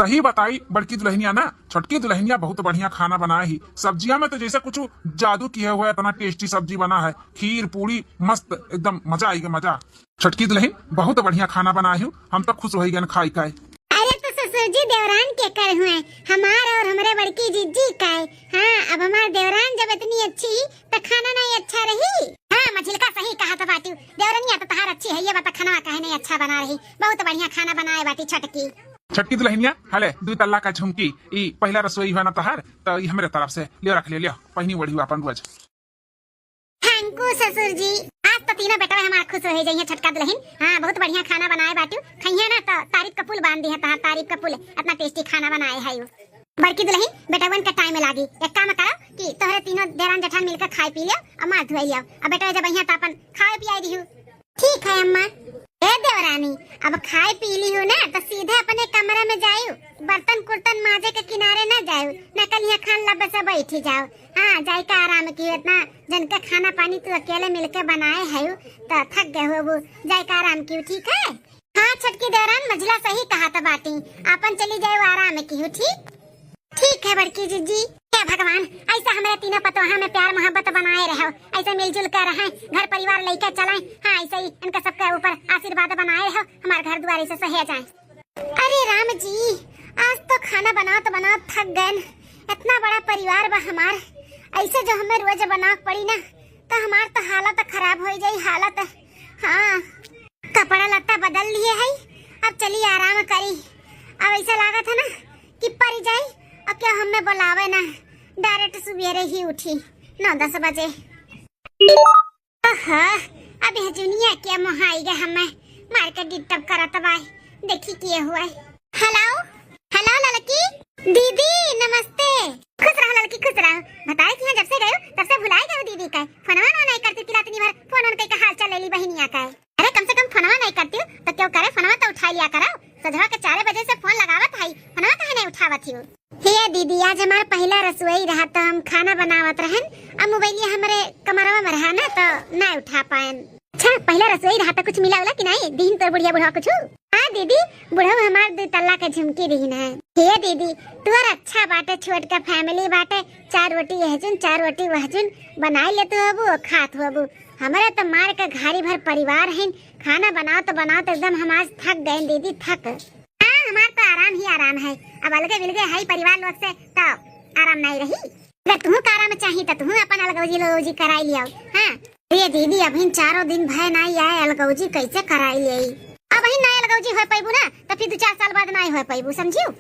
सही बताई बड़की दुल्हनिया ना, छोटकी दुल्हनिया बहुत बढ़िया खाना बनाए ही। सब्जियां में तो जैसे कुछ जादू किया हुआ है, इतना टेस्टी सब्जी बना है, खीर पूरी मस्त, एकदम मजा आई गया मजा। छोटकी दुल्हन बहुत बढ़िया खाना बनाई हूँ, हम तो खुश हो गए खाई का। अरे तो ससुर जी देवरान के कर हुए हमार और हमारे बड़की जीजी का है। हाँ, अब हमार देवरान जब इतनी अच्छी तो खाना नहीं अच्छा रही। हाँ मझिलका सही कहा तो बाटी, देवरानिया तो तहार अच्छी है, ये बता खाना काहे नहीं अच्छा बना रही, बहुत बढ़िया खाना बनाए बाटी छटकी। छटकी दुल्हनिया हले 2 तल्ला का झुमकी, ई पहला रसोई है ना तहार, तो ई हमरे तरफ से लियो, रख लियो, पहनी बढ़ी अपन रोज। थैंक यू ससुर जी, आज तो तीनों बेटा हमारा खुश हो जाइए छटका दुल्हन। हाँ बहुत बढ़िया खाना बनाए बाटू, खइए ना तो तारीफ का पुल बांध दिया, तहार तारीफ का पुल, इतना टेस्टी खाना बनाए है यू। बड़की दुल्हन बेटा का टाइम लागी, एक काम करो कि तोहरे तीनों देरान जेठान मिलकर खाए पी लियो और मार धोई लियो, अब बेटा जब यहाँ तो अपन खाए पियाई दिहु। ठीक है अम्मा। ए देवरानी अब खाए पी ली हूँ ना तो सीधे अपने कमरे में जायू, बर्तन कुर्तन माजे के किनारे न जायू, न कल यहाँ खान लबे से बैठी जाओ। हाँ जाए का आराम की, इतना जन का खाना पानी तू अकेले मिलके बनाए है तो थक गए हो वो, जाए का आराम की, ठीक है। हाँ छटकी देवरान मझला सही कहा था बाटी, अपन चली जाए आराम की हूँ। ठीक ठीक है बड़की जीजी। हे भगवान ऐसा हमारे तीनों पतोहा में प्यार मोहब्बत बनाए रहो, ऐसे मिलजुल कर रहें, घर परिवार लेकर चलें। हाँ ऐसे ही इनका सबके ऊपर आशीर्वाद बनाए रहो, हमारे घर द्वार से सहे जाए। अरे राम जी आज तो खाना बनाओ थक गए, इतना बड़ा परिवार बा हमार, ऐसे जो हमें रोज बना पड़ी ना तो हमार तो हालत खराब हो जाये हालत। हाँ कपड़ा लत्ता बदल लिए है, अब चलिए आराम करी। अब ऐसा लगा था ना कि परी जाए, अब क्या हमें बुलावे ना, डायरेक्ट सुबेरे ही उठी 9-10 बजे। अब यह दुनिया क्या मोहाई गए, हमें मार के डिस्टर्ब करत बाय, देखी किए हुआ है। हेलो हेलो लड़की दीदी नमस्ते, खुश रहो लड़की खुश रहो। बताए कि जब से गए तब से भुलाए गए दीदी का, फोनवा नहीं करती थी रात भर, फोन उनके का हाल चाल ले ली बहनिया का। अरे कम से कम फोनवा नहीं करती तो क्यों करे, फोनवा तो उठा लिया करो, सजवा के 4 बजे से फोन लगावत है, फोनवा काहे नहीं उठावत ही। हे दीदी आज हमारा पहला रसोई रहा तो हम खाना बनावत रहन, अब मोबाइल हमारे कमरवा में रहा ना तो नहीं उठा पाएन। अच्छा पहला रसोई रहा तो कुछ मिला वाला कि नहीं, दिन तो बुढ़िया बुढ़ा कुछ। हाँ दीदी बुढ़ा हमार 2 तल्ला का झुमकी रही ना। हे दीदी तुहर अच्छा बाटे, छोट का फैमिली बाटे, 4 रोटी यहजुन 4 रोटी वहजुन बनाए ले तो अबू खात हो अबू, हमारे तो मार का घारी भर परिवार है, खाना बनाओ तो एकदम हम आज थक गए दीदी थक। हाँ हमार तो आराम ही आराम है, अब अलगे मिलगे है परिवार लोग से तो आराम नहीं रही। अगर तुम का आराम चाहिए तो तुम अपन अलगौजी कराई लिया। हाँ ये दीदी अभी 4 दिन भय नहीं आए, अलगौजी कैसे कराई ले, अब ही नया अलगौजी हो पाइबू ना तो फिर 2-4 साल बाद नहीं हो पाइबू, समझियो।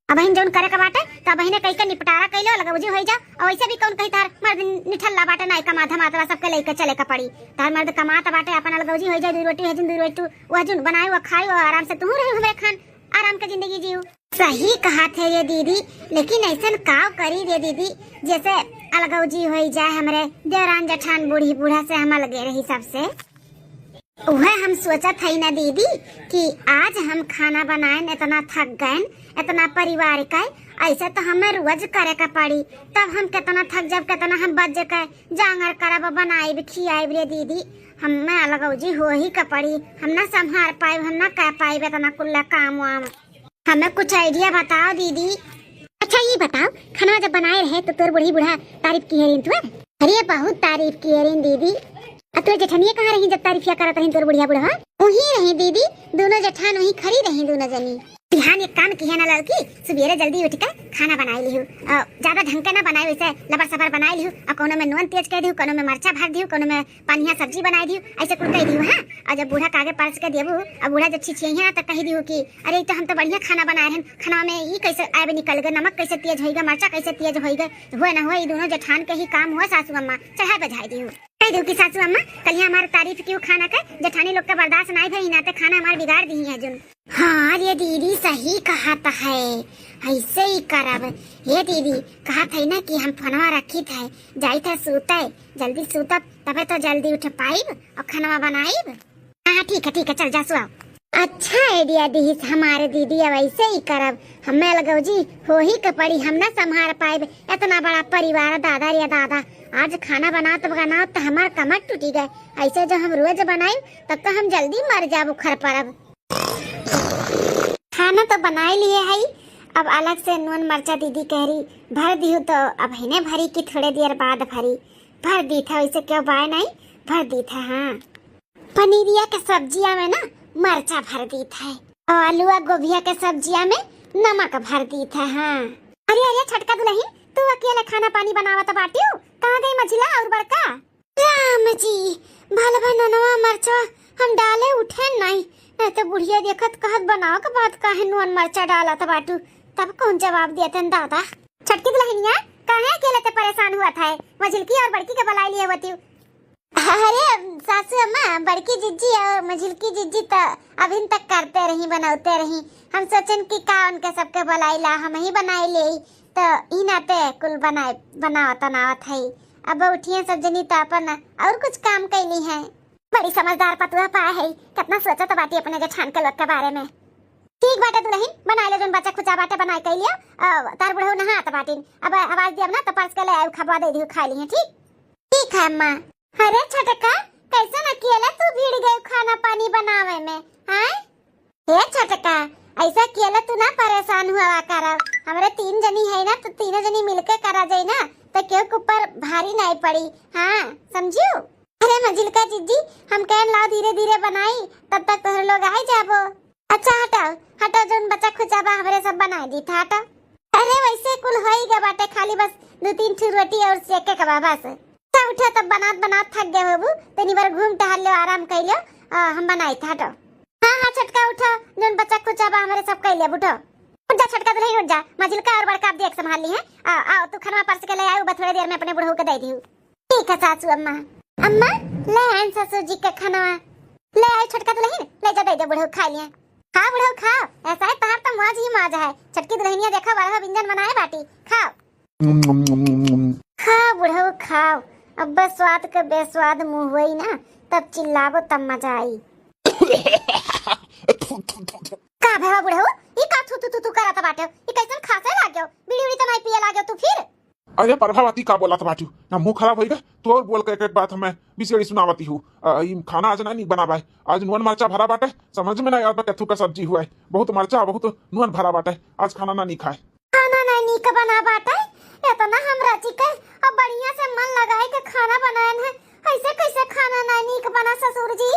अब ही जौन करे का बाटे तो अब ही ने कई का निपटारा कैलो अलगौजी हो जा, और वैसे भी कौन कही तार मर्द निठल्ला बाटे नहीं कमाता मातवा सबके लेके चले का पड़ी, तार मर्द कमाता बाटे अपन अलगौजी हो जा, 2 रोटी है 2 रोटी वहजुन बनाए वो खाई और आराम से तू रहे हमें खान आराम का जिंदगी जियो। सही कहा थे ये दीदी, लेकिन ऐसा काव करी रे दीदी जैसे अलगौजी हो जाए हमारे देवरान जेठान बूढ़ी बूढ़ा से हम अलगे रही सबसे। वह हम सोचा था ना दीदी कि आज हम खाना बनाए, इतना थक गए, इतना परिवार का ऐसे तो हमें रोज करे का पड़ी, तब हम कितना थक जब कितना हम बच के जांगर करब बनाए खियाए रे दीदी, हमें अलगौजी हो ही का पड़ी, हम ना संभाल पाए, हम ना कर पाए इतना कुल्ला काम वाम, हमें कुछ आइडिया बताओ दीदी। अच्छा ये बताओ खाना जब बनाए रहे तो तोर बूढ़ी बूढ़ा तारीफ की है तू? अरे बहुत तारीफ की है दीदी। अब तो जेठनिया कहाँ रही जब तारीफिया करत रही तोर बुढ़िया बुढ़ा? वही रही दीदी, दोनों जेठान वही खड़ी रही दोनों जनी। बिहान एक काम किया ना लड़की, सुबेरे जल्दी उठ कर खाना बनाई लिहू, ज्यादा ढंग के ना बनाए, वैसे लबर सबर बनाई लिहू, और कोनो में नून तेज कर दिहू, कोनो में मरचा भर दिहू, कोनो में पानिया सब्जी बनाई दिहू, ऐसे कुल कह दिहू। हाँ और जब बूढ़ा कागे परस के देबू, अब बूढ़ा जब छिछिया ना तो कह दिहू कि अरे तो हम तो बढ़िया खाना बनाए हैं, खाना में ये कैसे आए निकल गए, नमक कैसे तेज होगा, मरचा कैसे तेज होगा, हुए ना हुए दोनों जेठान के ही काम हुआ, सासू अम्मा चढ़ाई बजाई दिहू। कह दो कि सासू अम्मा कल हमारे तारीफ क्यों खाना का, जेठानी लोग का बर्दाश्त नहीं भई ना तो खाना हमारे बिगाड़ दी है जुन। हाँ ये दीदी सही कहा था है, ऐसे ही करब। ये दीदी कहा था ना कि हम फोनवा रखी थे, जाई था सूते, जल्दी सूतब तबे तो जल्दी उठ पाइब और खाना बनाइब। हाँ ठीक है चल जा सुआओ। अच्छा आइडिया दी हमारे दीदी, अब ऐसे ही करब, हमें अलगौजी हो ही का पड़ी, हम ना संभाल पाइब इतना बड़ा परिवार, दादा रे दादा आज खाना बनाओ तो हमार कमर टूटी गए, ऐसे जो हम रोज बनाए तब तो हम जल्दी मर जाब उखर परब। खाना तो बनाए लिए है, अब अलग से नून मरचा दीदी कह रही भर दी हूँ, तो अब हिने भरी की थोड़े देर बाद भरी भर दी था, वैसे क्यों बाय नहीं भर दी था। हाँ पनीरिया के सब्जिया में ना मरचा भर दी था, और आलूआ गोभिया के सब्जिया में नमक भर दी था। हाँ अरे अरे छटका दुल्हन, तू अकेले खाना पानी बनावत बाटी हूँ, कहाँ गई मझिला और बड़का? राम जी भलवा ननवा मरचा हम डाले उठे नहीं, तो बुढ़िया देखत कहत बनाओ के बात काहे नून मरचा डाला था बाटू, तब कौन जवाब दिया था दादा। छटकी दुल्हनिया काहे अकेले ते परेशान हुआ था, मझिलकी और बड़की के बुलाई लिए होती। अरे सासू अम्मा बड़की जिज्जी और मझिलकी जिज्जी तो अभी तक करते रही बनाते रही, हम सोचन कि का उनके सबके बुलाई ला हम ही बनाई ले, तो ई नाते कुल बनाओ तनावत है। अब उठिए सब जनी तो अपन और कुछ काम कैली है, बड़ी समझदार पतुआ पाए है, कितना सोचा तो बाटी अपने के छान के लोग के बारे में। ठीक बाटे दुल्हन बना ले जोन बच्चा खुचा बाटे बनाई कई लिया, तार बुढ़ऊ नहा तो बाटी अब आवाज दिया ना तो पर्स के ले आउ खबा दे दी खा ली है। ठीक ठीक है अम्मा। अरे छटका कैसे न अकेला तू भीड़ गई खाना पानी बनावे में? हां हे छटका ऐसा अकेला तू ना परेशान हुआ कर, हमरे 3 जनी है ना, तो तीनों जनी मिलके करा जाए ना, तो क्यों ऊपर भारी नहीं पड़ी। हाँ समझियो। अरे मजिलका जीजी हम कह ला धीरे धीरे बनाई, तब तक तोहर लोग आ जाबो। अच्छा हटाओ हटाओ जोन बच्चा खुचाबा हमरे सब बना दी था हटाओ। अरे वैसे कुल होई गे बाटे, खाली बस 2-3 ठो रोटी और सेके के बस। अच्छा उठो तब बनात थक गए होबू, तनी बार घूम टहल लो आराम कर लो, हम बनाई था हटाओ। हाँ हाँ छटका उठो, जोन बच्चा खुचाबा हमरे सब कर ले उठो। उठ जा छटका दुल्हन उठ जा, मजिलका और बड़का देख संभाल ली है। आओ तू खाना पर्स के ले आऊ, बस थोड़ी देर में अपने बुढ़ऊ के दे दी। ठीक है सासू अम्मा। अम्मा ले आन ससुर जी का खाना ले आए, छटका दुल्हन ले जा दे दे बुढ़ऊ खा लिया। खाओ बुढ़ऊ खाओ, ऐसा है तहार तो मौज ही मौज है। छटकी दुल्हनिया देखो बड़ा व्यंजन बनाए बाटी, खाओ खाओ बुढ़ऊ खाओ। अब बस स्वाद के बेस्वाद मुंह हुई ना, तब चिल्लाबो तब मजा आई। का भेवा बुढ़ऊ ई का थू करत बाटे, ई कैसन खासे लागयो, बीड़ी उड़ी तो नहीं पिए लागयो तू फिर? अरे प्रभावती का बोला था बाटू ना, मुंह खराब होगा तो और बोल के एक बात हमें बिसेड़ी सुनावती हूँ। खाना आज नहीं बना भाई, आज नून मरचा भरा बाटे, समझ में नहीं आता कथू का सब्जी हुआ है, बहुत मरचा बहुत नून भरा बाटे, आज खाना ना नहीं खाए। खाना नहीं का बना बाटे, इतना हम राची के अब बढ़िया से मन लगाए के खाना बनाए हैं, ऐसे कैसे खाना नहीं का बना ससुर जी?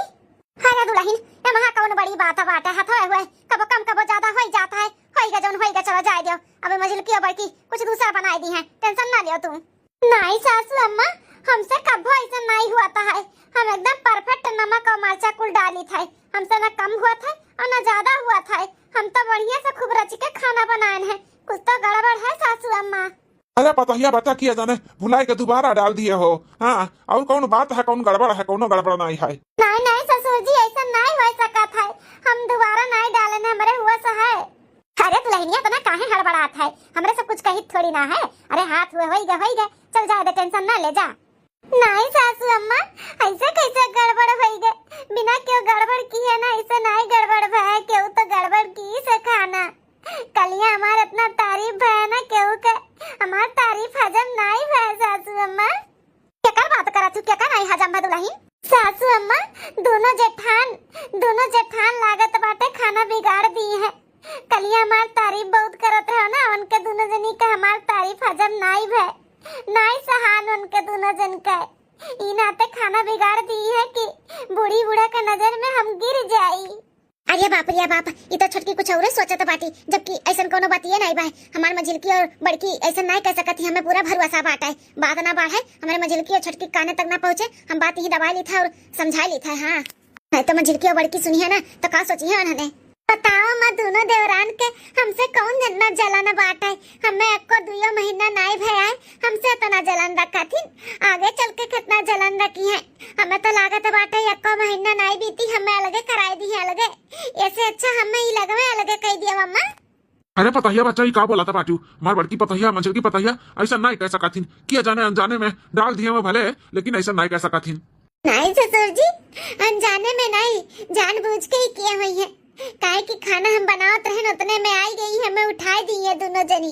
अरे दुल्हन ये महा कौन बड़ी बात बाटे, हथा हुए कबो कम कबो ज्यादा हो जाता है, होइगा जौन होइगा चलो जाए दियो। अब मझिलकी और बड़की कुछ दूसरा बनाई दी है, टेंशन ना लियो तुम। नहीं सासू अम्मा हमसे कभी ऐसा नहीं हुआ था है, हम एकदम परफेक्ट नमक और मरचा कुल डाली था, हमसे ना कम हुआ था और ना ज्यादा हुआ था, हम तो बढ़िया से खूब रच के खाना बनाए हैं, कुछ तो गड़बड़ है सासू अम्मा। अरे पतहिया बता किया जाने भुलाई के दोबारा डाल दिए हो। हाँ और कौन बात है, कौन गड़बड़ है, कौन गड़बड़ नहीं है। नहीं नहीं ससुर जी ऐसा नहीं हो सका था, हम दोबारा नहीं डाले हमारे हुआ सा है। अरे दुल्हनिया तो ना काहे हड़बड़ात है, हमरे सब कुछ कही थोड़ी ना है। अरे हाथ हुए होई गए चल जा दे, टेंशन ना ले जा। नहीं सासू अम्मा ऐसे कैसे गड़बड़ होई गए, बिना क्यों गड़बड़ की है ना, ऐसे नहीं गड़बड़ है, क्यों तो गड़बड़ की से खाना। कलिया हमार इतना तारीफ है ना, क्यों के हमार तारीफ हजम नहीं है सासू अम्मा। क्या कर बात करा तू, क्या कर नहीं हजम है दुल्हन? सासू अम्मा दोनों जेठान लागत बाटे खाना बिगाड़ दी है, कलिया हमार तारीफ बहुत करत रहो ना, उनके दोनों जनी का हमार तारीफ हजम नहीं है, नहीं सहान उनके दोनों जन का, ई नाते खाना बिगाड़ दी है कि बूढ़ी बूढ़ा के नजर में हम गिर जाई। अरे बाप रे बाप, ये तो छटकी कुछ और सोचत बाटी, जबकि ऐसा कोनो बात ये नहीं बा। हमार मझिलकी और बड़की ऐसा नहीं कह सकती, हमें पूरा भरोसा बाटा है, बात ना बढ़े हमारे मझिलकी और छटकी काने तक ना पहुंचे, हम बात ही दबा ली था और समझा ली था। हाँ नहीं तो मझिलकी और बड़की सुनी है ना तो का सोची है उन्होंने? बताओ माँ दोनों देवरान के हमसे कौन जन्ना जलन बाटा है, हमें आपको 2 महीना नहीं भया है, हमसे इतना जलन रखा थी, आगे चल के कितना जलन रखी है, हमें तो लागत बाटा है 1 महीना नहीं बीती, हमें अलगे कराई दी है अलगे, ऐसे अच्छा हमें ही लगवे अलगे कह दिया मम्मा। अरे पतहिया बच्चा ही का बोला था बाटू, मार बड़की पतहिया मझिलकी पतहिया ऐसा नहीं कह सका थी, किया जाने अनजाने में डाल दिए में भले, लेकिन ऐसा नहीं कह सका थी। नहीं ससुर जी अनजाने में नहीं, जानबूझ के ही किए हुई है, काहे कि खाना हम बनावत रहे उतने में आई गई, हमें उठाई दी है दोनों जनी,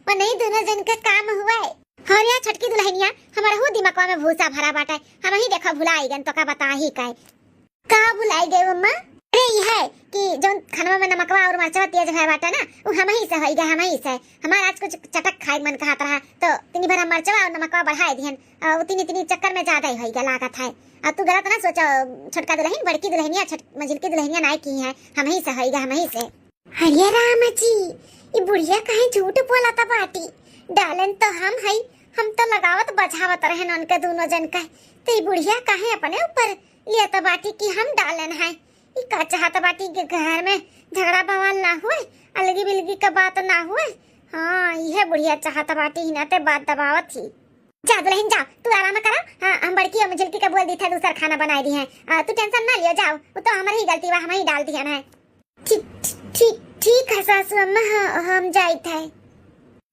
और नहीं दोनों जन का काम हुआ है। और यार छटकी दुल्हनिया हमारा हो दिमाग में भूसा भरा बाटा है, हम ही देखा भुलाई गन तो का बता ही का भुलाई गए मम्मा? अरे ये है कि जो खाना में नमकवा और मरचवा तेज है बाटा ना, वो हम ही से होइगा, हम ही से। हमारा आज कुछ चटक खाए मन कहत रहा तो तिनी भर हम मरचवा और नमकवा बढ़ाए दिहन, वो तिनी तिनी चक्कर में ज्यादा ही होइगा लागत है। तू गलत ना सोचा, छोटका दुल्हन बड़की दुल्हनिया मंजिल की दुल्हनिया नहीं की है, हम ही से होइगा, हम ही से। हरिया राम जी, ये बुढ़िया कहीं झूठ बोला था बाटी, डालन तो हम है, हम तो लगावत बचावत रहन उनके दोनों जन का, तो ये बुढ़िया कहीं अपने ऊपर लिया तो बाटी की हम डालन है। ये का चाहता बाटी के घर में झगड़ा बवाल ना हुए, अलगी बिलगी का बात ना हुए। हाँ यह बुढ़िया चाहता बाटी ही ना ते बात दबावत थी। जा दुल्हन जा, तू आराम करा। हाँ, हम बड़की और मुझलकी का बोल दी था दूसरा खाना बना दी है, तू टेंशन ना लियो, जाओ, वो तो हमारी ही गलती हुआ, हम ही डाल दिया है। ठीक है सासू अम्मा, हम जाए थे।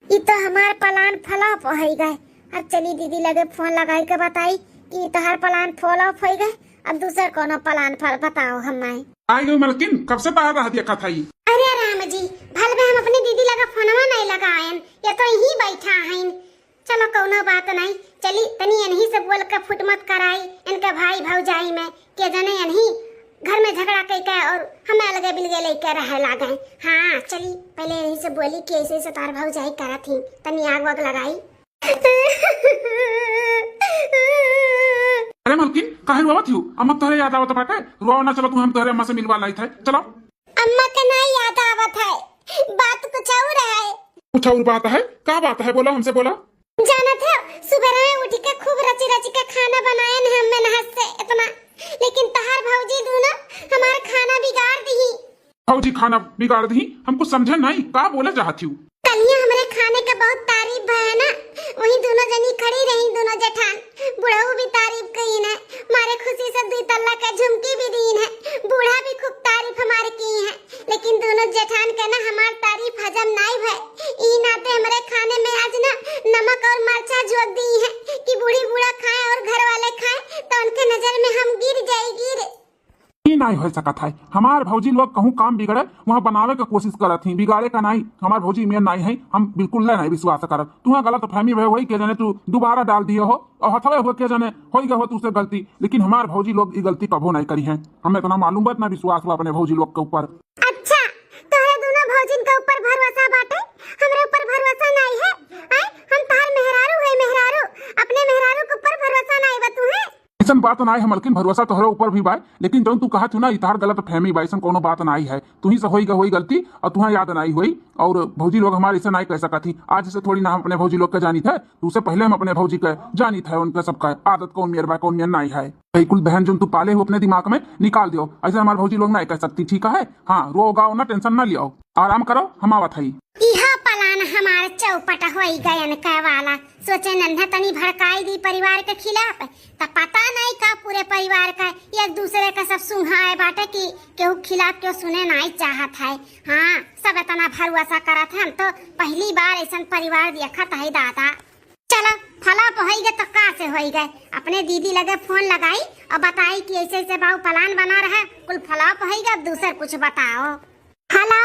ये तो हमार प्लान फ्लॉप हो गए। अब चली दीदी लगे फोन लगाई के बताई कि तोहार प्लान फ्लॉप हो गए, अब दूसरा कोनो प्लान फल बताओ हमें। आई गई मलकिन, कब से बाहर रह दिया था ये? अरे राम जी, भल में हम अपनी दीदी लगा फोनवा नहीं लगाएन, ये तो यही बैठा हैं। चलो कोनो बात नहीं, चली तनी इन्हीं से बोल के फुट मत कराई, इनके भाई भौजाई में के जने इन्हीं घर में झगड़ा करके और हमें अलगे बिलगे लेके रह लागे। हाँ चली पहले यही से बोली कि ऐसे से तार भौजाई करा थी, तनी आग वग लगाई। अरे मलकिन काहे रोवत हो? अम्मा तोहरे याद आवत बाटे, रो ना, चलो तुम हम तोहरे अम्मा से मिलवा लाई थे, चलो। अम्मा के नहीं याद आवत है, बात कुछ और है। कुछ और बात है? क्या बात है, बोलो, हमसे बोलो। जाना था सुबह में उठ के खूब रची रची के खाना बनाए न हम में नहस से इतना, लेकिन तहार भौजी दोनों हमारा खाना बिगाड़ दी। भौजी खाना बिगाड़ दी? हम कुछ समझे नहीं, क्या बोले चाहती हूँ? कलिया हमारे खाने का बहुत तारीफ है ना, वही दोनों जनी खड़ी रही, दोनों जेठान, बुढ़ऊ भी तारीफ कही है, मारे खुशी से 2 तल्ला का झुमकी भी दी है, बूढ़ा भी खूब तारीफ हमारे की है, लेकिन दोनों जेठान के ना हमार तारीफ हजम नहीं भय। ई नाते हमारे खाने में आज ना नमक और मरचा जोड़ दी है कि बूढ़ी बूढ़ा खाए और घर वाले खाए तो उनके नजर में हम गिर जाएगी। नहीं हो सकता है, हमार भौजी लोग कहूँ काम बिगड़े वहाँ बनावे का कोशिश करत थी, बिगाड़े का नहीं। हमार भौजी में नहीं है, हम बिल्कुल नहीं विश्वास करत। तुम्हें गलत फहमी हुई वही के जाने तू दोबारा डाल दिए हो और हथवे हुए के जाने हो गए हो तुझसे गलती, लेकिन हमार भौजी लोग ये गलती कबो नहीं करी है। हमें इतना मालूम बात ना विश्वास हुआ अपने भौजी लोग के ऊपर। अच्छा तोहरे दोनों भौजिन के ऊपर भरोसा बाटे, हमरे ऊपर भरोसा नहीं है? हम तार मेहरारू है, मेहरारू अपने मेहरारू के ऊपर भरोसा नहीं बा तुहे? ऐसा बात नहीं है मलकिन, भरोसा तोहरे ऊपर भी बाय, लेकिन जो तू कहा तू ना इतार गलत फहमी बाई, कोनो बात नहीं है। तू ही से होई गलती और तुम्हें याद नहीं हुई, और भौजी लोग हमारे ऐसा नहीं कह सका थी। आज से थोड़ी ना हम अपने भौजी लोग के जानी थे, तुझसे पहले हम अपने भौजी के जानी थे, उनका सबका आदत कौन मेयर बा कौन मेयर नहीं है। बिल्कुल बहन जो तू पाले हो अपने दिमाग में निकाल दियो, ऐसे हमारे भौजी लोग नहीं कह सकती, ठीक है? हाँ रो गाओ ना, टेंशन ना लियो, आराम करो, हम आवत है। प्लान हमारे चौपट हो गयन का वाला, सोचे नन्हा तनी भड़काई दी परिवार के खिलाफ, तब पता नहीं का पूरे परिवार का एक दूसरे का सब सुहाए बाटे कि केहू खिलाफ क्यों सुने नहीं चाहत है। हाँ सब इतना भरोसा करत है, हम तो पहली बार ऐसा परिवार देखत है दादा। चलो फ्लॉप हो गए तो का से हो गए, अपने दीदी लगे फोन लगाई और बताई कि ऐसे ऐसे बाबू प्लान बना रहा, कुल फ्लॉप हो गए, दूसर कुछ बताओ। हेलो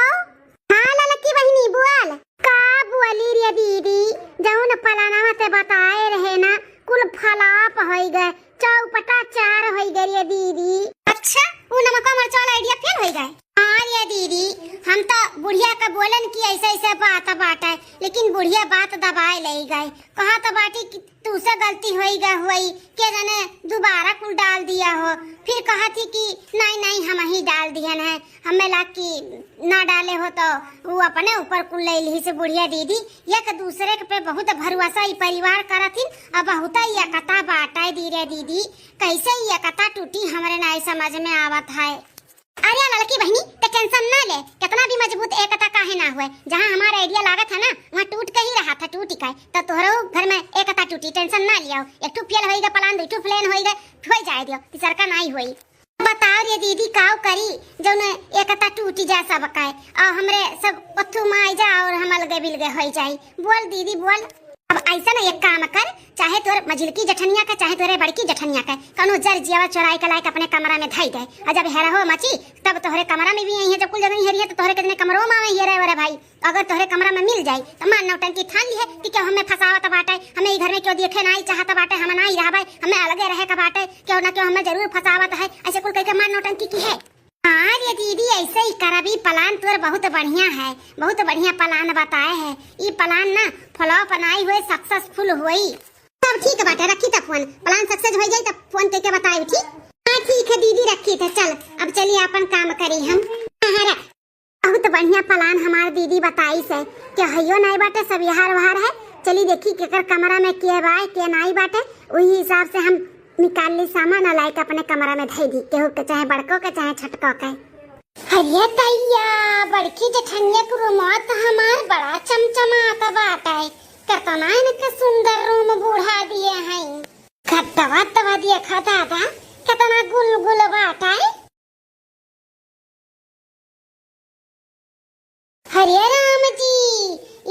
हाँ ललकी बहनी बोल, का बोली रे दीदी, जौन प्लानवा ते बताए रहे ना कुल फ्लॉप हो गए, चौपटा 4 हो गए रे दीदी। अच्छा वो नमक मरचा वाला आइडिया फेल हो गए? हाँ रे दीदी, हम तो बुढ़िया का बोलन कि ऐसे ऐसे बात बाटे, लेकिन बुढ़िया बात दबाए ले गए, कहा तो बाटी कि तुझसे गलती हो गई के जाने दोबारा कुल डाल दिया हो, फिर कहा थी कि नहीं नहीं हम ही डाल दिया है, हमें ला कि ना डाले हो तो वो अपने ऊपर कुल ले ली से बुढ़िया दीदी, एक दूसरे पे बहुत भरोसा ही परिवार करथिन और बहुत ही एकता बाटा दी रे दीदी, कैसे ही एकता टूटी हमारे नहीं समझ में आवत है। अरे लड़की बहनी ते टेंशन ना ले, कितना भी मजबूत एकता काहे ना हुए, जहाँ हमारा आइडिया लागत है ना वहाँ टूट के ही रहा था, टूट गए तो तोहरो घर में एकता टूटी, टेंशन ना लियो, एक टू फेल होइगा प्लान, 2 प्लान होइगा, हो जाए दियो, तीसर का नहीं होई। बताओ रे दीदी काव करी जौन एकता टूटी जा सब का और हमरे सब पत्थू माई जा और हम अलगे बिलगे हो जाई, बोल दीदी बोल। अब ऐसा ना एक काम कर, चाहे तोर मझिलकी जठनिया का चाहे तोरे बड़की जठनिया का कनो जर जियावा चोराई के लायक अपने कमरा में धई दे, और जब हेरा हो मची तब तोहरे कमरा में भी यही है, जब कुल जगह हेरी है तो तोहरे कितने कमरों में ही रे रे भाई, अगर तोहरे कमरा में मिल जाई तो मान नौटंकी ठान ली है कि क्यों हमें फसावत बाटे, हमें ई घर में क्यों देखे नहीं चाहत बाटे, हम नहीं रहबे, हमें अलगे रहे का बाटे, क्यों ना क्यों हमें जरूर फसावत है, ऐसे कुल कह के मान नौटंकी की है। हाँ ये दीदी ऐसे ही करबी प्लान तोर बहुत बढ़िया है, बहुत बढ़िया प्लान बताए है। ये प्लान ना फ्लॉप बनाई हुए सक्सेसफुल हुई। सब ठीक बाटे, रखी त फोन, प्लान सक्सेस हो जाई त फोन करके बताई, ठीक? हाँ ठीक है दीदी, रखी थे। चल अब चलिए अपन काम करी हम। बहुत बढ़िया प्लान हमार दीदी बताई से, क्या हयो नहीं बाटे, सब यार वहार है। चली देखी केकर कमरा में के बाय के नहीं बाटे, वही हिसाब से हम निकाल ली सामान और लाइक अपने कमरा में धई दी, केहू के चाहे बड़को के चाहे छटको के। अरे तैया बड़की जेठनिया को रूमत हमार बड़ा चमचमाता बाटे, कितना इनके सुंदर रूम बुढ़ा दिए हैं, खतवा तवा दिए खाता था, कितना गुलगुल बाटे। हरे राम जी,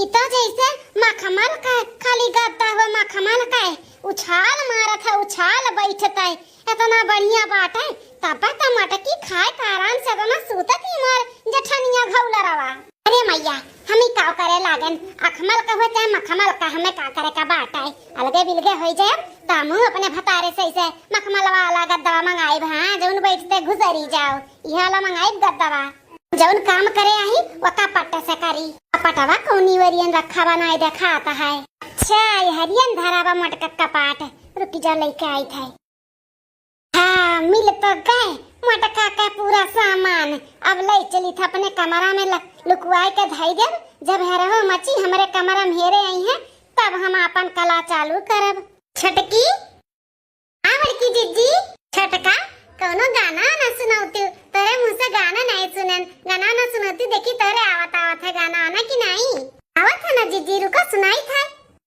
इतो जैसे मखमल का खाली गद्दा हुआ मखमल का उछाल मारत है, उछाल बैठता है, इतना बढ़िया बात है। तब टमाटर की खाए का आराम से बना सूतत ही मार जेठनिया घौला रवा। अरे मैया हमें का करे लागन, अखमल का हो चाहे मखमल का, हमें का करे का बात है। अलगे बिलगे हो जाए तामू अपने भतारे से ऐसे मखमल वाला गद्दा मंगाई भा, जौन बैठते गुजरी जाओ, यह वाला मंगाई गद्दा जौन काम करे आई वका पट्ट से करी। पटवा कौनी वरियन रखा बनाए देखा आता है। अच्छा हरियन धरावा मटका कपाट, रुकी जा लेके आई थे। हाँ मिल तो गए मटका का पूरा सामान। अब ले चली था अपने कमरा में लुकवाए के धई दे, जब हेरहो मची हमारे कमरा में हेरे आई है तब हम अपन कला चालू करब। छटकी बड़की जिज्जी, छटका कौनो गाना ना सुनाती, तेरे मुंह से गाना नहीं सुनन, गाना ना सुनाती, देखी तेरे आवत है गाना आना कि नहीं आवत है ना जिज्जी, रुको सुनाई था।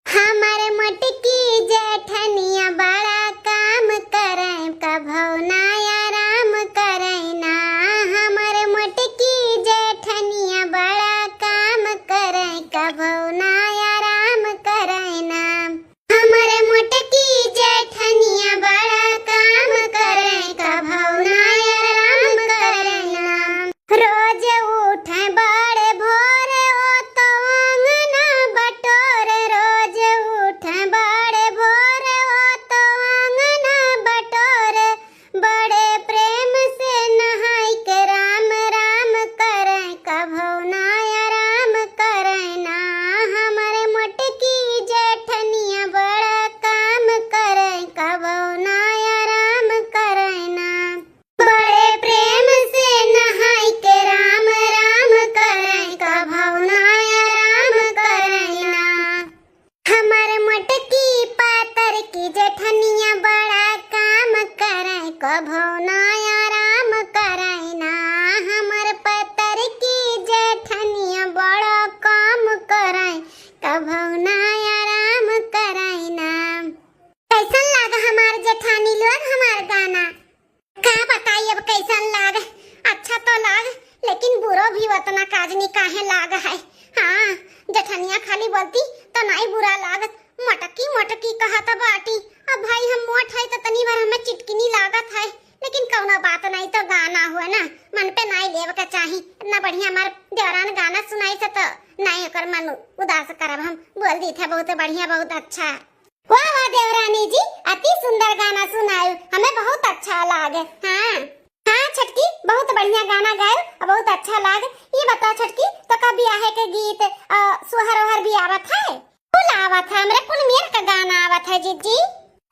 हमारे मटकी जेठनिया बड़ा काम करे, कभो ना आराम करे ना, हमारे मटकी जेठनिया बड़ा काम करे, कभो ना आराम करे ना, हमारे मटकी जेठनिया बड़ा काम करे, कभो ना आराम करे ना, रोज उठे बड़े भोरे ओ तो अंगना बटोरे, रोज उठे बड़े भोरे ओ तो अंगना बटोरे, बड़े प्रेम से नहाई के राम राम करे, कभो ना आराम करे ना, हमारे मटकी जेठनिया बड़ा काम करे, कभो ना आराम करे ना, बड़े प्रेम से नहाई के राम राम करे, कभो ना आराम करे ना, हमारे मटकी पातर की जेठनिया बड़ा काम करे, कभो ना आराम करे ना, हमारे पातर की जेठनिया बड़ा काम करे, कभो ना आराम करे ना। कैसन लागा हमार जेठानी लोग हमार गाना, का बताइए अब कैसन लाग। अच्छा तो लाग लेकिन बुरो भी उतना काजनी काहे लाग है। हाँ जेठनिया खाली बोलती तो नहीं बुरा लागत, मटकी मटकी कहा तो बाटी। अब भाई हम मोट है तो तनी बार हमें चिटकिनी लागत है, लेकिन कौनो बात नहीं, तो गाना हुआ ना मन पे नहीं लेव के चाही। इतना बढ़िया हमार देवरान गाना सुनाई से तो नहीं होकर मन उदास करब, हम बोल दी थे बहुत बढ़िया बहुत अच्छा। वाह वाह देवरानी जी, अति सुंदर गाना सुनायो, हमें बहुत अच्छा लागे। हाँ हाँ छटकी बहुत बढ़िया गाना गायो, बहुत अच्छा लागे। ये बताओ छटकी तो कभी आहे के गीत सुहर ओहर भी आवत है? कुल आवत है, हमरे कुल मेर का गाना आवत है जीजी।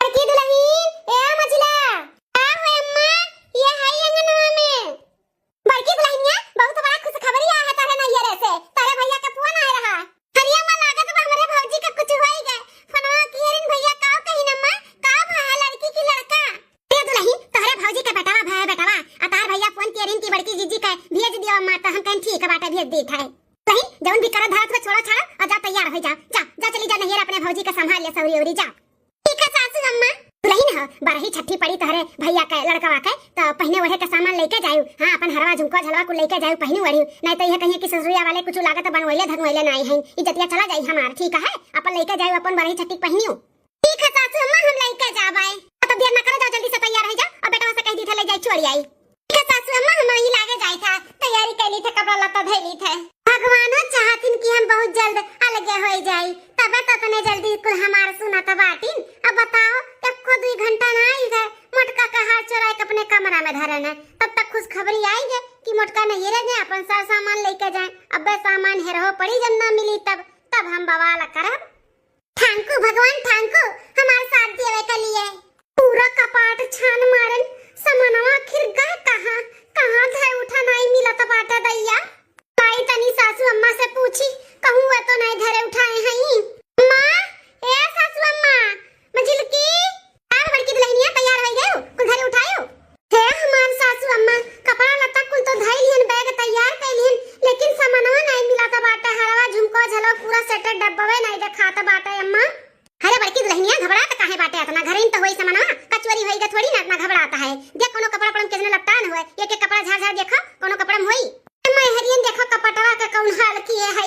छटकी दुल्हन ए मझला का है अम्मा, ये है अंगनवा में बड़की दुल्हनिया बहुत बड़ा खुश खबरी आ है तारे नैहरे से, तारे भैया का फोन आ रहा। हरिया में लागत बा हमरे भौजी का कुछ होई गए, फोनवा कियरिन भैया का कहीं नम्मा का भा लड़की की लड़का। ते दुल्ही तोहरे भौजी का बेटावा भा बेटावा, आ तार भैया फोन कियरिन की बड़की जीजी का भेज दियो अम्मा, तो हम कहीं ठीक बाटा भेज देत है। सही जौन भी करा धात में छोड़ा छाड़ा और जा तैयार हो जा, जा जा चली जा नैहर अपने भौजी का संभाल ले सौरी औरी जा। ठीक है सासू अम्मा। दुल्हन ह बारही छठी पड़ी तोहरे भैया का लड़का के तो पहने ओढ़े का सामान लेके जायू। हां अपन हरवा झुमका झलवा को लेके जायू, पहने ओढ़ी, नहीं तो यह कहिए कि ससुरिया वाले कुछ लागत बनवैले धनवैले नहीं है, इज्जतिया चला जाई हमार। ठीक है अपन लेके जायू, अपन बारही छठी पहनियो। ठीक है सासू अम्मा हम लेके जाबाई, तो देर ना करो, जाओ जल्दी से तैयार हो जा और बेटा से कह दी थे ले जाई छोड़ी आई। ठीक है सासू अम्मा हम ही लागे जाई था, तैयारी कैली थे, कपड़ा लत्ता धैली थे। भगवानो चाहतिन कि हम बहुत जल्द अलगे हो जाई, तबे तो तने जल्दी कुल हमार सुनत बाटिन। अब बताओ तब को 2 घंटा ना आई है, मटका का हाथ चोरा के अपने कमरा में धरन है, तब तक खुशखबरी आई है कि मोटका नहीं रह जाए, अपन सारा सामान लेके जाए। अब सामान हेरहो पड़ी जब ना मिली तब हम बवाल करब। थैंक भगवान थैंक हमारे साथ देवे के लिए। पूरा कपाट छान मारन सामानवा आखिर गए कहां धर उठा नहीं मिला तो बाटा दैया। ताई तनी सासू अम्मा से पूछी कहूं वे तो नहीं धरे उठाए हैं। मां ए सासू अम्मा मंजिलकी आर बड़की दुल्हनिया तैयार हो गए कुल घरे उठायो। हे हमार सासू अम्मा कपड़ा लत्ता कुल तो धइलिहन बैग तैयार कैलिहन लेकिन सामानवा नहीं मिला तो बाटा हरवा झुमको झलो पूरा सेट डब्बवे नहीं देखाता बाटा अम्मा। अरे बड़की दुल्हनिया घबराता काहे बाटे इतना घरे तो होई सामानवा कचवरी होई ग थोड़ी ना घबराता है। देख कोनो कपड़ा पड़म किसने लपटान होए एक एक कपड़ा झाड़ झाड़ देखो कोनो कपड़ा में होई। मैं हरियन देखो कपड़वा का कौन हाल किए है।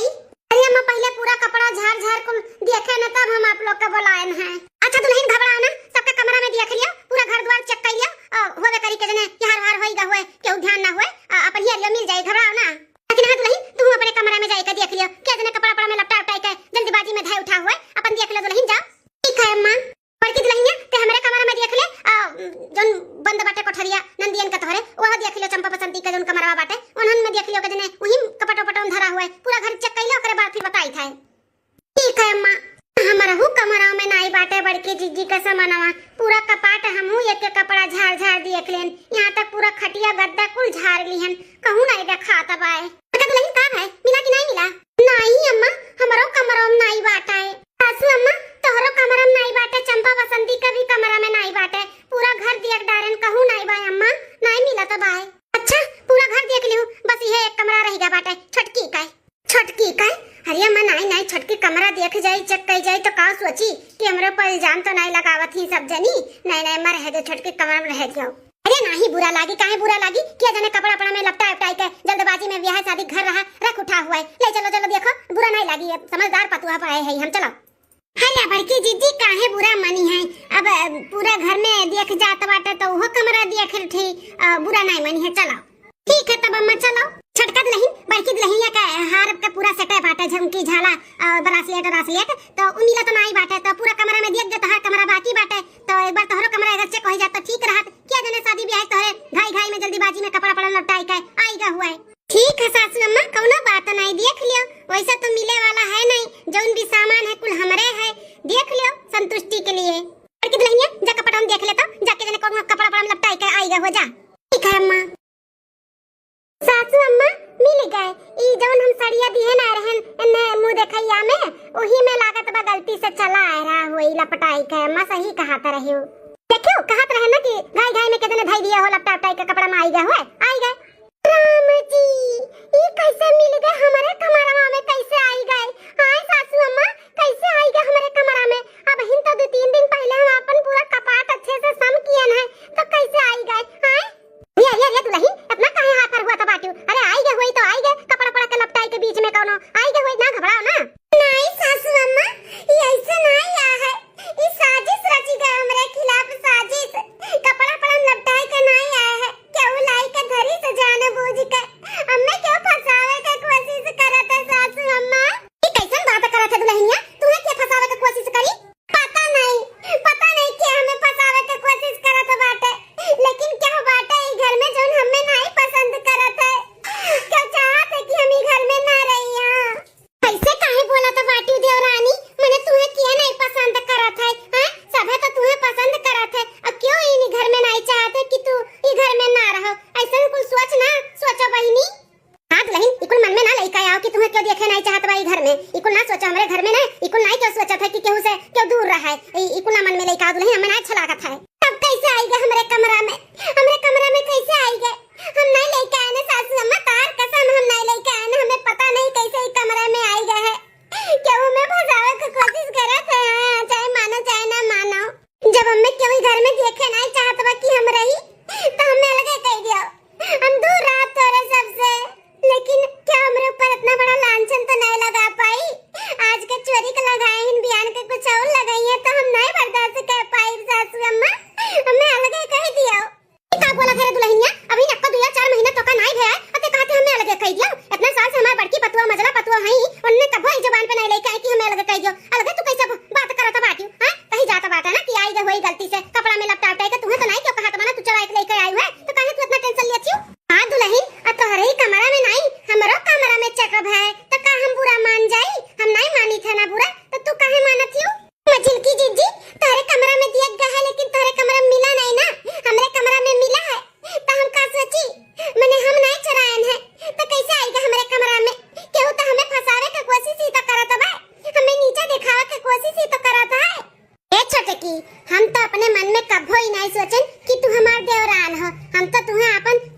अरे अम्मा पहले पूरा कपड़ा झाड़ झाड़ को देखे न तब हम आप लोग का बुलाएन है। अच्छा दुल्हन घबराओ ना सबका कमरा में देख लियो पूरा घर द्वार चेक कर लियो होवे करी के जने कि हर होई ग होए केहू ध्यान ना होए अपन हियर मिल जाए घबराओ ना। लेकिन हां दुल्हन तू अपने कमरा में जाके देख लियो के जने कपड़ा पड़ा में लपटा उठाई के जल्दीबाजी में धाय उठा हुए अपन देख लो दुल्हन जाओ। ठीक है अम्मा। बड़की दुल्हनिया ते हमारे कमरा में देख ले जोन बंद बाटे कोठरिया नंदियन का तोहरे वहां देख लियो चंपा बसंती का जोन कमरा बाटे उन्हन में देख लियो के जने वही कपटो पटोन धरा हुआ है पूरा घर चेक कर लियो ओकरे बाद फिर बताई था। ठीक है अम्मा। हमारा हु कमरा में नाई बाटे बड़की जीजी का सामानवा पूरा कपाट हमहू एक एक कपड़ा झाड़ झाड़ देख लेन यहां तक पूरा खटिया गद्दा कुल झाड़ लिहन कहूं नहीं देखाता बाए। बेटा दुल्हन का है मिला कि नहीं मिला? नहीं अम्मा हमारो कमरा में नाई बाटा है। सासू अम्मा तोहरो कमरा में नाई बाटे चंपा बसंती का भी कमरा में नाई बाटे पूरा घर देख डारन कहूं नहीं बाए अम्मा नहीं मिला तो बाए। अच्छा पूरा घर देख लियो बस ये एक कमरा रह गया बाटे छटकी का। अरे अम्मा नहीं छटकी कमरा देख जाई चेक कर जाई तो का सोची कि हमरे पर इल्जाम तो नहीं लगावत ही सब जनी। नहीं मैं रह दे छटकी कमरा में रह जाओ। अरे नहीं बुरा लागी काहे बुरा लागी क्या जने कपड़ा पड़ा में लपटा उठाई के जल्दबाजी में ब्याह शादी घर रहा रख उठा हुआ है ले चलो देखो बुरा नहीं लागी समझदार पतुआ पाए है हम चलो। हेला बड़की जीजी काहे बुरा मनी है अब पूरा घर में देख जात बाटे तो वो कमरा देख थी बुरा नहीं मनी है चलो। ठीक है तब अम्मा चलो। छटका दुल्हन बड़की दुल्हनिया का हार का पूरा सेट बाटे झुमकी झाला ब्रासलेट तो उनीला तो नहीं बाटे तो पूरा कमरा में देख दे तो हर कमरा बाकी बाटे तो एक बार तोहरो कमरा अगर चेक हो जात तो ठीक रहत क्या जने शादी ब्याह तोहरे घाई में जल्दीबाजी में कपड़ा पड़ा लपटाई के आईगा हुआ है। ठीक है सासू अम्मा कौनो बात नहीं देख लियो वैसा तो मिले वाला है नहीं जोन भी सामान है कुल हमरे है देख लियो संतुष्टि के लिए। बड़की दुल्हनिया जा कपड़ा देख ले तो जाके जने कोनो कपड़ा पड़ा में लपटाई के आईगा हो जा। ठीक है अम्मा। सासू अम्मा मिल गए ई जवन हम सड़िया दिए ना रहन ने मुंह देखैया में ओही में लागत बा गलती से चला आ रहा होई लपटाई के। अम्मा सही कहात रही हो देखियो कहत रहे ना कि घाई में कितने धाई दिया हो लपटाई के कपड़ा में आई गए। राम जी ई कैसे मिल गए हमारे कमरा में कैसे आई गए? हां सासू अम्मा कैसे आई गए हमारे कमरा में? अब हिन तो 2-3 दिन पहले हम अपन पूरा कपाट अच्छे से सम कियन है तो कैसे आई गए? हां ये दुल्हन अपना काहे हाथ पर हुआ था बाटू? अरे आई गए हुई तो आई गए कपड़ा पड़ा के लपटाई के बीच में कौनो आई गए हुई ना घबराओ ना। नहीं सासू अम्मा ये ऐसे नहीं आया है ये साजिश रची गए हमरे खिलाफ साजिश कपड़ा पड़ा लपटाई के नहीं आया है क्या वो लाई के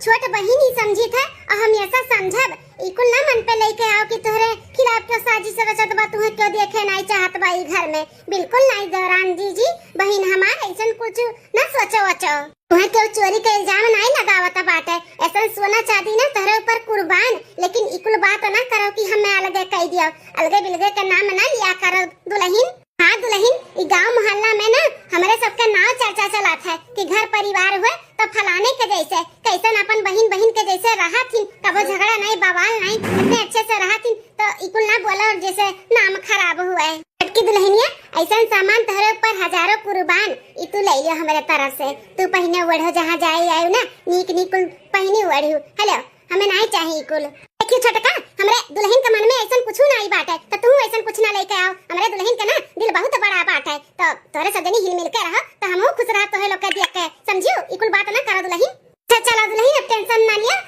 छोट बहन ही समझी था और हम ऐसा समझब इकुल ना मन पे लेके आओ कि तोहरे खिलाफ तो साजिश रचत बा, तुम्हें क्यों देखे नहीं चाहत बा ई घर में। बिल्कुल नहीं देवरान जी बहन हमार ऐसा कुछ ना सोचो वचो। तुम्हें क्यों चोरी का इल्जाम नहीं लगावत बाटे। ऐसा सोना चांदी ना तोहरे ऊपर कुर्बान, लेकिन इकुल बात ना करो कि हमें अलगे कह दियो। अलगे बिलगे का नाम ना लिया करो दुल्हन। हाँ दुल्हन, गांव मोहल्ला में ना हमारे सबका नाव चर्चा चलात है कि घर परिवार हुए तो फलाने के जैसे कैसन अपन बहन बहन के जैसे रहा थी, कबो झगड़ा नहीं बवाल नहीं, इतने अच्छे से रहा थी। तो इकुल ना बोला और जैसे नाम खराब हुआ है। की दुल्हनिया ऐसा सामान तोहरे ऊपर हजारों कुर्बान इतु ले लियो हमारे तरफ से। तू पहने ओढ़ो जहाँ जाए आयु ना नीक नीकुल पहने ओढ़ू। हेलो हमें नहीं चाहिए इकुल। देखियो छोटका, हमरे दुल्हन के मन में ऐसा कुछ नहीं बात है तो तू ऐसा कुछ ना लेके आओ। हमारे दुल्हन का ना दिल बहुत बड़ा बात है, तो तोरे सजनी हिल मिल के रहो तो हमहू खुश रह तोहे लोग के देख के। समझियो इकुल बात ना करो दुल्हन। चलो दुल्हन अब टेंशन ना लियो,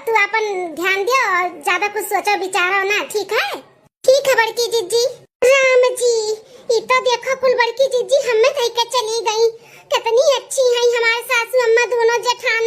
तू अपन ध्यान दियो और ज्यादा कुछ सोचो विचारो ना। ठीक है? ठीक है बड़की जीजी। राम जी ये तो देखो कुल बड़की जीजी हमें कह के चली गई। कितनी अच्छी है हमारे सासू अम्मा दोनों जेठान।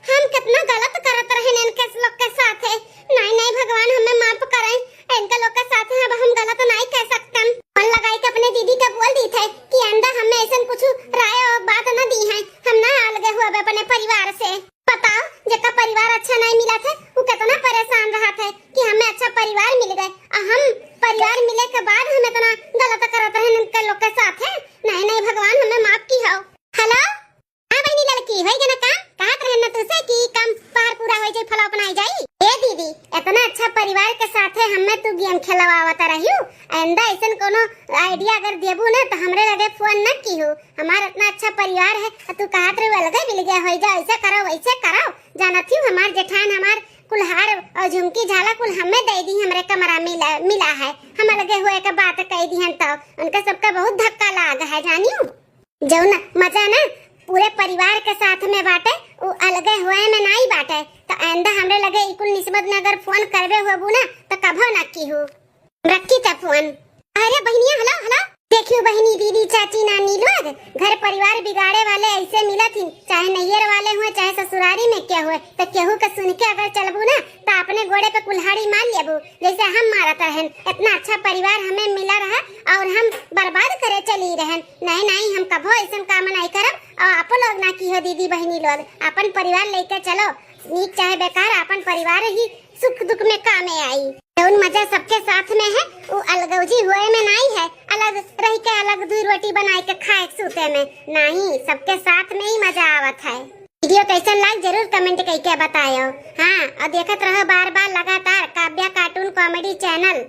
हम कितना गलत करत रहे इनके लोग के साथ है। नहीं नहीं भगवान हमें माफ करें, इनके लोग के साथ है अब हम गलत नहीं कह सकते। मन लगाई के अपने दीदी का बोल दी थे कि अंदर हमें ऐसा कुछ राय और बात न दी है। हम ना अलग हुए अपने परिवार से। बताओ जिसका परिवार अच्छा नहीं मिला था वो कितना परेशान रहा था कि हमें अच्छा परिवार मिल गए और हम परिवार मिले के बाद हम इतना गलत करते हैं इनके लोग के साथ है। नहीं नहीं भगवान हमें माफ की हो। हेलो हां बहनी लड़की होई जना काम कहत रहन तुसे कि काम पार पूरा हो जाए फला अपनाई जाई। ए दीदी इतना अच्छा परिवार के साथ है हमें तू गेम खेलवावत रहियो। आइंदा ऐसन कोनो आइडिया अगर देबू ना तो हमरे लगे फोन न कीहू। हमारा इतना अच्छा परिवार है तू कहत रहे अलगे मिल गया हो जा ऐसे करो वैसे करो। जानत हूं हमार जेठान हमार कुल्हार और झुमकी झाला कुल हमें दे दी हमरे कमरा मिला है। हम अलगे हुए के बात कह दी हन तो उनका सबका बहुत धक्का लाग है। जानियो जो ना मजा ना पूरे परिवार के साथ में बाटे वो अलगे हुए में नहीं बाटे। तो आइंदा हमरे लगे इकुल निस्बत में अगर फोन करबे हुए ना तो कभो ना कीहू। रखी था फोन। अरे बहनिया हेलो हेलो देखियो बहनी दीदी चाची नानी लोग घर परिवार बिगाड़े वाले ऐसे मिला थी, चाहे नैयर वाले हुए चाहे ससुरारी में क्या हुए तो केहू का सुन के अगर चलबू ना तो अपने गोड़े पे कुल्हाड़ी मार लेबू जैसे हम मारत रहन। इतना अच्छा परिवार हमें मिला रहा और हम बर्बाद करे चली रहन। नहीं नहीं हम कभो ऐसा काम नहीं करब और आप लोग ना की हो दीदी बहनी लोग अपन परिवार लेके चलो नीक चाहे बेकार अपन परिवार ही सुख दुख में कामे आई। उन मजा सबके साथ में है वो अलगौजी हुए में नहीं है अलग रह के अलग दूध रोटी बनाए के खाए सूते में नहीं, सबके साथ में ही मजा आवत है। वीडियो कैसा लग जरूर कमेंट करके बताओ। हाँ और देखत रहो बार बार लगातार काव्या कार्टून कॉमेडी चैनल।